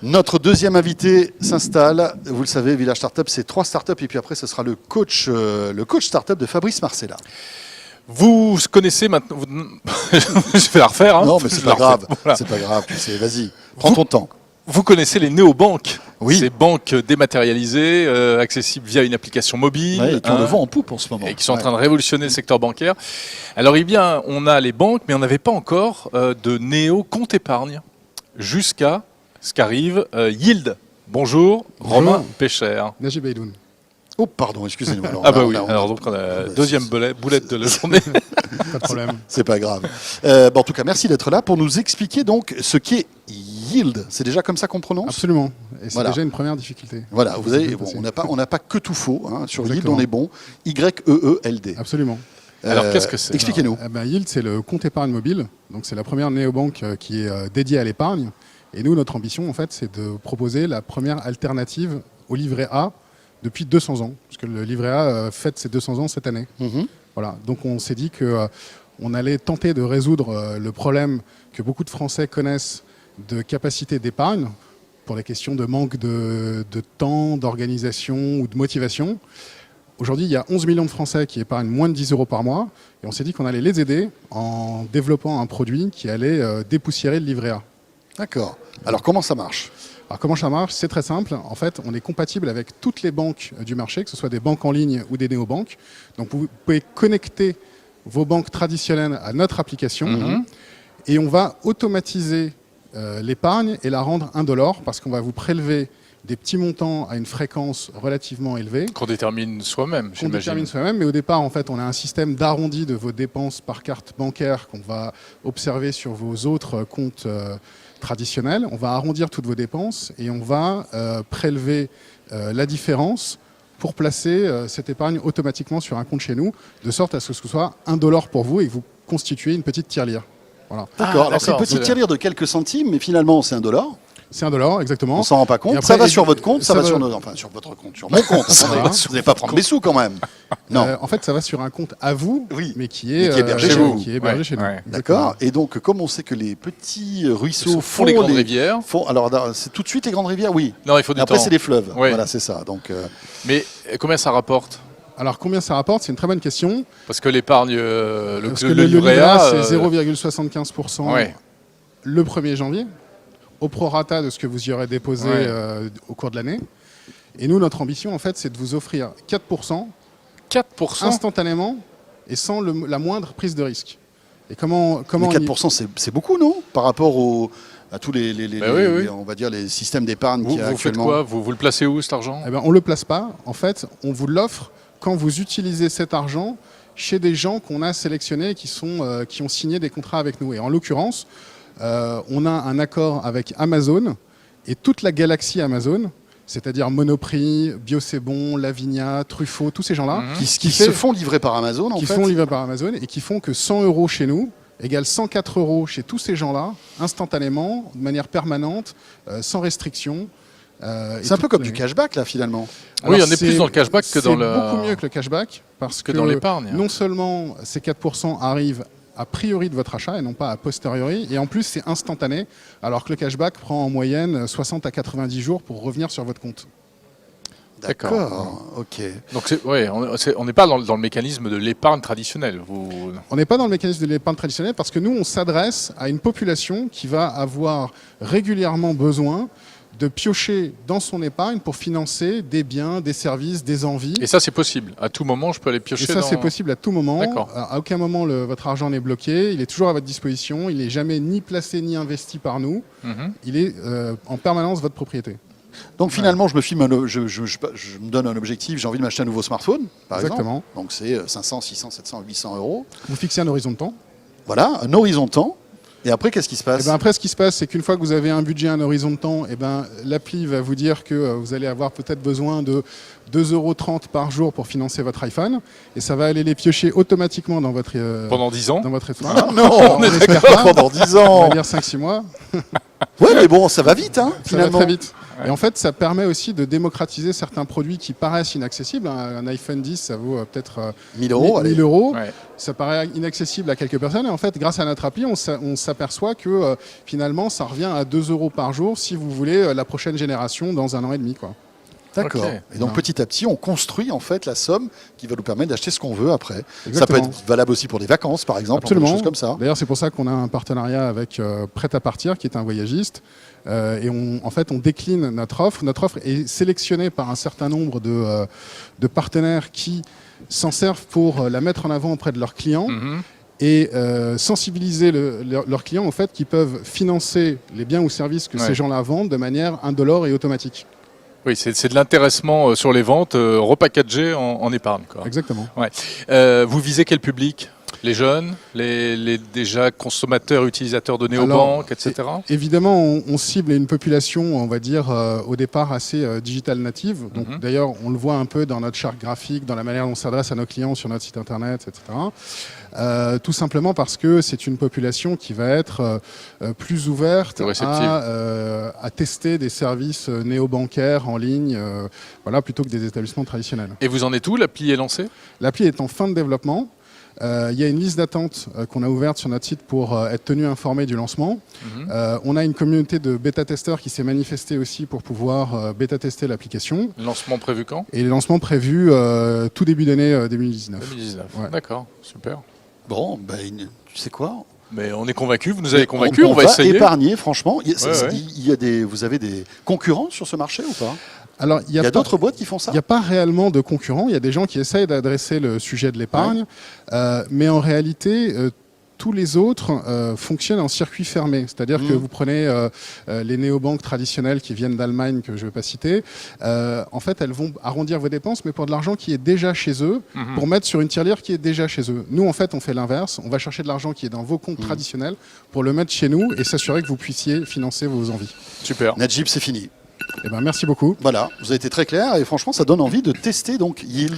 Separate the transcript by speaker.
Speaker 1: Notre deuxième invité s'installe. Vous le savez, Village Startup, c'est 3 startups et puis après, ce sera le coach startup de Fabrice Marcella.
Speaker 2: Vous connaissez maintenant. Je vais la refaire. Hein.
Speaker 1: Non, mais c'est pas grave. Voilà. C'est pas grave. Vas-y, prends ton temps.
Speaker 2: Vous connaissez les néobanques.
Speaker 1: Oui.
Speaker 2: Ces banques dématérialisées, accessibles via une application mobile.
Speaker 1: Ouais, et qui ont le vent en poupe en ce moment.
Speaker 2: Et qui sont en train de révolutionner le secteur bancaire. Alors, eh bien, on a les banques, mais on n'avait pas encore de néo-compte épargne. Jusqu'à ce qu'arrive Yield. Bonjour, Romain Pécher.
Speaker 3: Najib Beidoun.
Speaker 1: Oh, pardon, excusez-nous.
Speaker 2: Alors, oui. Alors, donc, on a la deuxième boulette de la journée.
Speaker 3: Pas de problème.
Speaker 1: C'est pas grave. En tout cas, merci d'être là pour nous expliquer donc ce qu'est Yield. C'est déjà comme ça qu'on prononce ?
Speaker 3: Absolument. Et c'est
Speaker 1: Voilà.
Speaker 3: déjà une première difficulté.
Speaker 1: Voilà, vous avez, on n'a pas que tout faux. Hein. Sur
Speaker 3: Exactement.
Speaker 1: Yield, on est bon. Y-E-E-L-D.
Speaker 3: Absolument.
Speaker 2: Alors, qu'est-ce que c'est ?
Speaker 1: Expliquez-nous.
Speaker 3: Yield, c'est le compte épargne mobile. Donc, c'est la première néobanque qui est dédiée à l'épargne. Et nous, notre ambition, en fait, c'est de proposer la première alternative au livret A depuis 200 ans. Parce que le livret A fête ses 200 ans cette année. Voilà. Donc, on s'est dit qu'on allait tenter de résoudre le problème que beaucoup de Français connaissent de capacité d'épargne pour des questions de manque de temps, d'organisation ou de motivation. Aujourd'hui, il y a 11 millions de Français qui épargnent moins de 10 € par mois. Et on s'est dit qu'on allait les aider en développant un produit qui allait dépoussiérer le livret A.
Speaker 1: D'accord. Alors, comment ça marche ?
Speaker 3: Alors, comment ça marche ? C'est très simple. En fait, on est compatible avec toutes les banques du marché, que ce soit des banques en ligne ou des néobanques. Donc, vous pouvez connecter vos banques traditionnelles à notre application et on va automatiser l'épargne et la rendre indolore parce qu'on va vous prélever des petits montants à une fréquence relativement élevée.
Speaker 2: Qu'on détermine soi-même,
Speaker 3: Qu'on
Speaker 2: j'imagine.
Speaker 3: détermine soi-même, mais au départ, en fait, on a un système d'arrondi de vos dépenses par carte bancaire qu'on va observer sur vos autres comptes traditionnels. On va arrondir toutes vos dépenses et on va prélever la différence pour placer cette épargne automatiquement sur un compte chez nous, de sorte à ce que ce soit indolore pour vous et que vous constituez une petite tirelire. Voilà.
Speaker 1: D'accord. Alors, c'est une petite tirelire de quelques centimes, mais finalement, c'est $1.
Speaker 3: C'est $1, exactement.
Speaker 1: On s'en rend pas compte.
Speaker 3: Après,
Speaker 1: ça va sur votre compte, ça va sur
Speaker 3: sur
Speaker 1: votre compte, sur mon compte. Attendez, vous n'allez pas prendre mes sous quand même. Non.
Speaker 3: En fait, ça va sur un compte à vous,
Speaker 1: Oui.
Speaker 3: mais qui est
Speaker 1: hébergé chez vous.
Speaker 3: qui est hébergé chez nous.
Speaker 2: Ouais.
Speaker 1: D'accord. Et donc, comme on sait que les petits ruisseaux
Speaker 2: Font les grandes rivières.
Speaker 1: Alors, c'est tout de suite les grandes rivières, oui.
Speaker 2: Non, il faut du
Speaker 1: Après,
Speaker 2: temps.
Speaker 1: c'est les fleuves.
Speaker 2: Ouais.
Speaker 1: Voilà, c'est ça. Donc,
Speaker 2: Mais combien ça rapporte ?
Speaker 3: Alors, combien ça rapporte ? C'est une très bonne question.
Speaker 2: Parce que l'épargne,
Speaker 3: Parce que
Speaker 2: le
Speaker 3: le
Speaker 2: livret A,
Speaker 3: c'est 0,75%
Speaker 2: ouais.
Speaker 3: le 1er janvier, au prorata de ce que vous y aurez déposé au cours de l'année. Et nous, notre ambition, en fait, c'est de vous offrir 4%
Speaker 2: 4%.
Speaker 3: instantanément et sans la moindre prise de risque. Et comment
Speaker 1: mais
Speaker 3: on y-
Speaker 1: 4%, c'est beaucoup, non ? Par rapport à tous les
Speaker 2: oui.
Speaker 1: on va dire, les systèmes d'épargne
Speaker 2: Vous,
Speaker 1: qu'il y a
Speaker 2: vous faites
Speaker 1: actuellement.
Speaker 2: quoi vous le placez où, cet argent ?
Speaker 3: Eh ben, on ne le place pas. En fait, on vous l'offre quand vous utilisez cet argent chez des gens qu'on a sélectionnés et qui ont signé des contrats avec nous. Et en l'occurrence, on a un accord avec Amazon et toute la galaxie Amazon, c'est-à-dire Monoprix, Bio C'est Bon, Lavinia, Truffaut, tous ces gens-là,
Speaker 1: qui se font livrer par Amazon, en
Speaker 3: qui
Speaker 1: fait.
Speaker 3: font livrer par Amazon et qui font que 100 € chez nous égale 104 € chez tous ces gens-là, instantanément, de manière permanente, sans restriction.
Speaker 1: C'est un peu comme du cashback, là, finalement.
Speaker 2: Oui,
Speaker 3: Alors,
Speaker 2: on est plus dans le cashback que dans le...
Speaker 3: C'est beaucoup mieux que le cashback parce
Speaker 2: que dans l'épargne.
Speaker 3: non seulement ces 4% arrivent a priori de votre achat et non pas a posteriori, et en plus c'est instantané, alors que le cashback prend en moyenne 60 à 90 jours pour revenir sur votre compte.
Speaker 1: D'accord. Ok.
Speaker 2: Donc, on n'est pas dans le mécanisme de l'épargne traditionnelle.
Speaker 3: On n'est pas dans le mécanisme de l'épargne traditionnelle parce que nous, on s'adresse à une population qui va avoir régulièrement besoin de piocher dans son épargne pour financer des biens, des services, des envies.
Speaker 2: Et ça, c'est possible. À tout moment, je peux aller piocher
Speaker 3: Et ça, c'est possible à tout moment.
Speaker 2: D'accord.
Speaker 3: À aucun moment, votre argent n'est bloqué. Il est toujours à votre disposition. Il n'est jamais ni placé ni investi par nous. Il est en permanence votre propriété.
Speaker 1: Donc finalement, je me donne un objectif, j'ai envie de m'acheter un nouveau smartphone, par
Speaker 3: Exactement.
Speaker 1: exemple. Donc c'est 500, 600, 700, 800 €.
Speaker 3: Vous fixez un horizon de temps.
Speaker 1: Voilà, un horizon temps. Et après, qu'est-ce qui se passe ?
Speaker 3: Et ben après, ce qui se passe, c'est qu'une fois que vous avez un budget, un horizon de temps, et ben, l'appli va vous dire que vous allez avoir peut-être besoin de 2,30 € par jour pour financer votre iPhone. Et ça va aller les piocher automatiquement dans votre...
Speaker 2: pendant 10 ans.
Speaker 3: Dans votre
Speaker 1: Ah non,
Speaker 3: on espère pas.
Speaker 1: pendant 10
Speaker 3: On
Speaker 1: ans.
Speaker 3: va dire 5-6 mois.
Speaker 1: Ouais, mais bon, ça va vite, hein,
Speaker 3: Ça va
Speaker 1: finalement.
Speaker 3: très vite. Et en fait, ça permet aussi de démocratiser certains produits qui paraissent inaccessibles. Un iPhone 10, ça vaut peut-être
Speaker 1: 1000 euros.
Speaker 3: 1000 euros.
Speaker 2: Ouais.
Speaker 3: Ça paraît inaccessible à quelques personnes. Et en fait, grâce à notre appli, on s'aperçoit que finalement, ça revient à 2 euros par jour si vous voulez la prochaine génération dans 1 an et demi, quoi.
Speaker 1: D'accord.
Speaker 2: Ok.
Speaker 1: Et donc petit à petit, on construit en fait la somme qui va nous permettre d'acheter ce qu'on veut après.
Speaker 3: Exactement.
Speaker 1: Ça peut être valable aussi pour des vacances, par exemple,
Speaker 3: Absolument.
Speaker 1: des choses comme ça.
Speaker 3: D'ailleurs, c'est pour ça qu'on a un partenariat avec Prêt à partir, qui est un voyagiste. Et en fait, on décline notre offre. Notre offre est sélectionnée par un certain nombre de partenaires qui s'en servent pour la mettre en avant auprès de leurs clients. Et sensibiliser leurs clients au fait qu'ils peuvent financer les biens ou services que ces gens-là vendent de manière indolore et automatique.
Speaker 2: Oui, c'est de l'intéressement sur les ventes, repackagé en épargne, quoi.
Speaker 3: Exactement.
Speaker 2: Ouais. Vous visez quel public ? Les jeunes, les déjà consommateurs, utilisateurs de néobanques, etc.
Speaker 3: Évidemment, on cible une population, on va dire, au départ assez digital native. Donc, d'ailleurs, on le voit un peu dans notre charte graphique, dans la manière dont on s'adresse à nos clients sur notre site internet, etc. Tout simplement parce que c'est une population qui va être plus ouverte à tester des services néobancaires en ligne, voilà, plutôt que des établissements traditionnels.
Speaker 2: Et vous en êtes où ? L'appli est lancée ?
Speaker 3: L'appli est en fin de développement. Il y a une liste d'attente qu'on a ouverte sur notre site pour être tenu informé du lancement. On a une communauté de bêta-testeurs qui s'est manifestée aussi pour pouvoir bêta-tester l'application.
Speaker 2: Lancement prévu quand ?
Speaker 3: Et le lancement prévu tout début d'année 2019.
Speaker 2: 2019,
Speaker 3: Ouais.
Speaker 2: D'accord, super.
Speaker 1: Bon, ben, tu sais quoi ?
Speaker 2: Mais on est convaincus, vous nous avez convaincus, on va
Speaker 1: va
Speaker 2: essayer.
Speaker 1: épargner, franchement.
Speaker 2: Ouais.
Speaker 1: Vous avez des concurrents sur ce marché ou pas ?
Speaker 3: Alors,
Speaker 1: Il y a d'autres boîtes qui font ça ?
Speaker 3: Il n'y a pas réellement de concurrents. Il y a des gens qui essayent d'adresser le sujet de l'épargne. Mais en réalité, tous les autres fonctionnent en circuit fermé. C'est-à-dire que vous prenez les néobanques traditionnelles qui viennent d'Allemagne, que je ne vais pas citer. En fait, elles vont arrondir vos dépenses, mais pour de l'argent qui est déjà chez eux, pour mettre sur une tirelire qui est déjà chez eux. Nous, en fait, on fait l'inverse. On va chercher de l'argent qui est dans vos comptes traditionnels pour le mettre chez nous et s'assurer que vous puissiez financer vos envies.
Speaker 2: Super.
Speaker 1: Najib, c'est fini.
Speaker 3: Eh ben, merci beaucoup.
Speaker 1: Voilà, vous avez été très clair et franchement, ça donne envie de tester donc Yield.